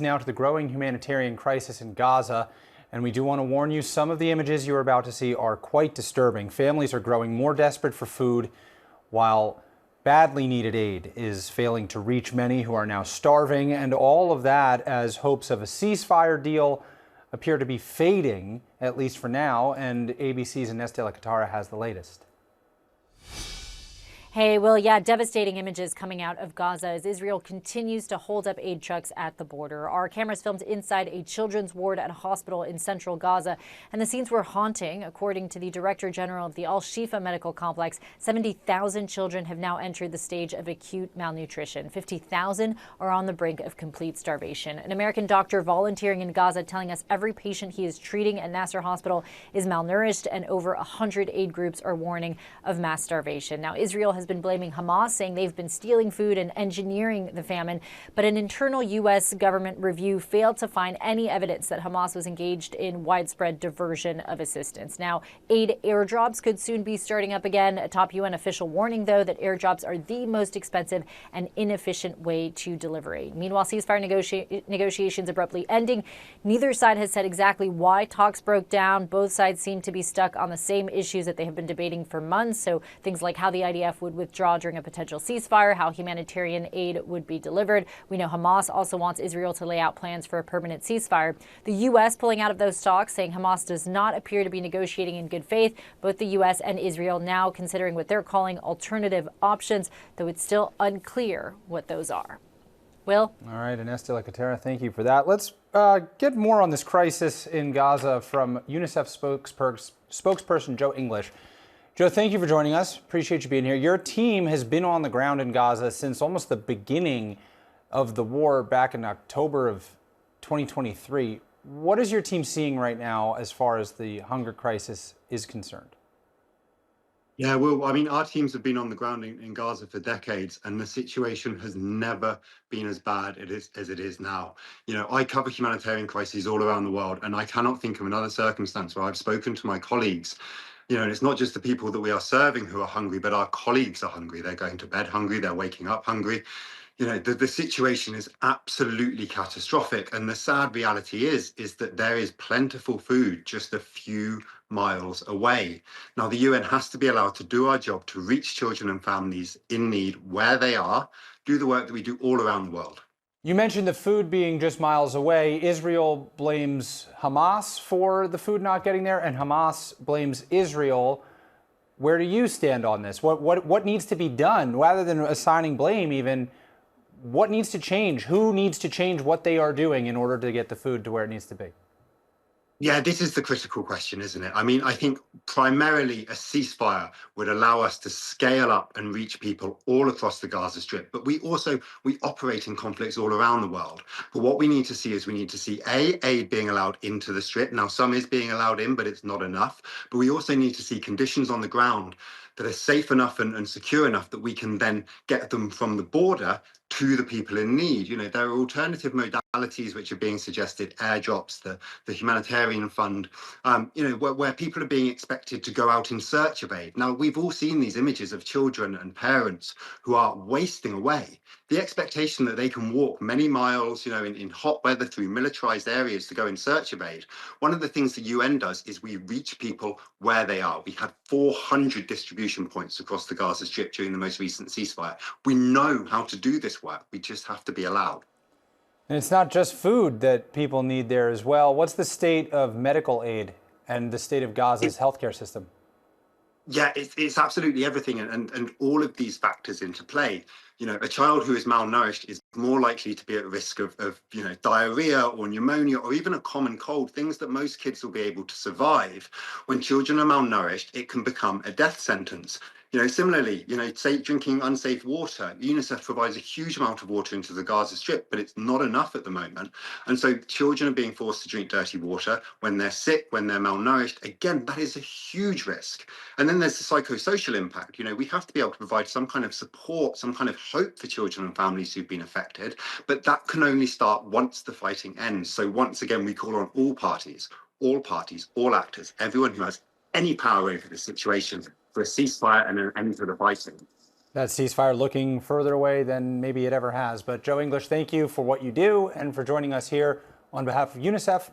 Now to the growing humanitarian crisis in Gaza, and we do want to warn you, some of the images you are about to see are quite disturbing. Families are growing more desperate for food, while badly needed aid is failing to reach many who are now starving, and all of that as hopes of a ceasefire deal appear to be fading, at least for now, and ABC's Ines de la Catara has the latest. Hey, Will, yeah, devastating images coming out of Gaza as Israel continues to hold up aid trucks at the border. Our cameras filmed inside a children's ward at a hospital in central Gaza, and the scenes were haunting. According to the Director General of the Al-Shifa Medical Complex, 70,000 children have now entered the stage of acute malnutrition. 50,000 are on the brink of complete starvation. An American doctor volunteering in Gaza telling us every patient he is treating at Nasser Hospital is malnourished, and over 100 aid groups are warning of mass starvation. Now, Israel has been blaming Hamas, saying they've been stealing food and engineering the famine. But an internal U.S. government review failed to find any evidence that Hamas was engaged in widespread diversion of assistance. Now, aid airdrops could soon be starting up again. A top UN official warning, though, that airdrops are the most expensive and inefficient way to deliver aid. Meanwhile, ceasefire negotiations abruptly ending. Neither side has said exactly why talks broke down. Both sides seem to be stuck on the same issues that they have been debating for months. So things like how the IDF would withdraw during a potential ceasefire, how humanitarian aid would be delivered. We know Hamas also wants Israel to lay out plans for a permanent ceasefire. The U.S. pulling out of those talks, saying Hamas does not appear to be negotiating in good faith. Both the U.S. and Israel now considering what they're calling alternative options, though it's still unclear what those are. Will? All right, Ines de la Catara, thank you for that. Let's get more on this crisis in Gaza from UNICEF spokesperson Joe English. Joe, thank you for joining us. Appreciate you being here. Your team has been on the ground in Gaza since almost the beginning of the war back in October of 2023. What is your team seeing right now as far as the hunger crisis is concerned? Yeah, well, I mean, our teams have been on the ground in Gaza for decades, and the situation has never been as bad as it is now. You know, I cover humanitarian crises all around the world, and I cannot think of another circumstance where I've spoken to my colleagues. You know, and it's not just the people that we are serving who are hungry, but our colleagues are hungry. They're going to bed hungry. They're waking up hungry. You know, the situation is absolutely catastrophic. And the sad reality is that there is plentiful food just a few miles away. Now, the UN has to be allowed to do our job to reach children and families in need where they are, do the work that we do all around the world. You mentioned the food being just miles away. Israel blames Hamas for the food not getting there, and Hamas blames Israel. Where do you stand on this? What needs to be done? Rather than assigning blame even, what needs to change? Who needs to change what they are doing in order to get the food to where it needs to be? Yeah, this is the critical question, isn't it? I mean, I think primarily a ceasefire would allow us to scale up and reach people all across the Gaza Strip. But we operate in conflicts all around the world. But what we need to see is we need to see aid being allowed into the Strip. Now, some is being allowed in, but it's not enough. But we also need to see conditions on the ground that are safe enough and secure enough that we can then get them from the border to the people in need. You know, there are alternative modalities which are being suggested, airdrops, the humanitarian fund, you know, where people are being expected to go out in search of aid. Now, we've all seen these images of children and parents who are wasting away. The expectation that they can walk many miles, you know, in hot weather through militarized areas to go in search of aid. One of the things the UN does is we reach people where they are. We had 400 distribution points across the Gaza Strip during the most recent ceasefire. We know how to do this work. We just have to be allowed. And it's not just food that people need there as well. What's the state of medical aid and the state of Gaza's healthcare system? Yeah, it's absolutely everything, and all of these factors into play. You know, a child who is malnourished is more likely to be at risk of you know, diarrhea or pneumonia or even a common cold, things that most kids will be able to survive. When children are malnourished, it can become a death sentence. You know, similarly, you know, say drinking unsafe water. UNICEF provides a huge amount of water into the Gaza Strip, but it's not enough at the moment. And so children are being forced to drink dirty water when they're sick, when they're malnourished. Again, that is a huge risk. And then there's the psychosocial impact. You know, we have to be able to provide some kind of support, some kind of hope for children and families who've been affected. But that can only start once the fighting ends. So once again, we call on all parties, all actors, everyone who has any power over the situation for a ceasefire and an end to the fighting. That ceasefire looking further away than maybe it ever has. But Joe English, thank you for what you do and for joining us here on behalf of UNICEF